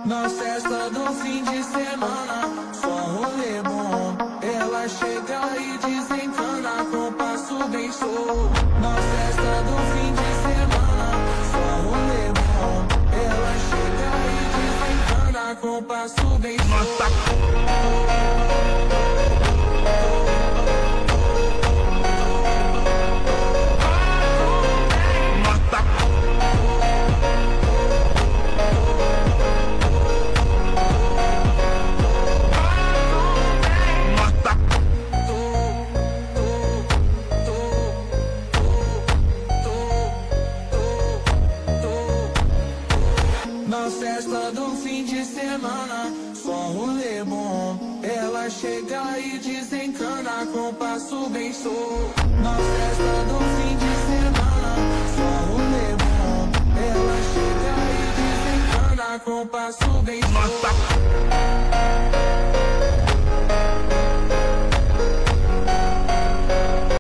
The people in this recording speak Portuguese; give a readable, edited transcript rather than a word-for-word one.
Na festa do fim de semana, só rolê bom. Ela chega e desencana com passo bem solto. Na festa do fim de semana, só rolê bom. Ela chega e desencana com passo bem solto. Na festa do fim de semana, só rolê bom. Ela chega e desencana com passo bem solto. Na festa do fim de semana, só rolê bom. Ela chega e desencana com passo bem solto.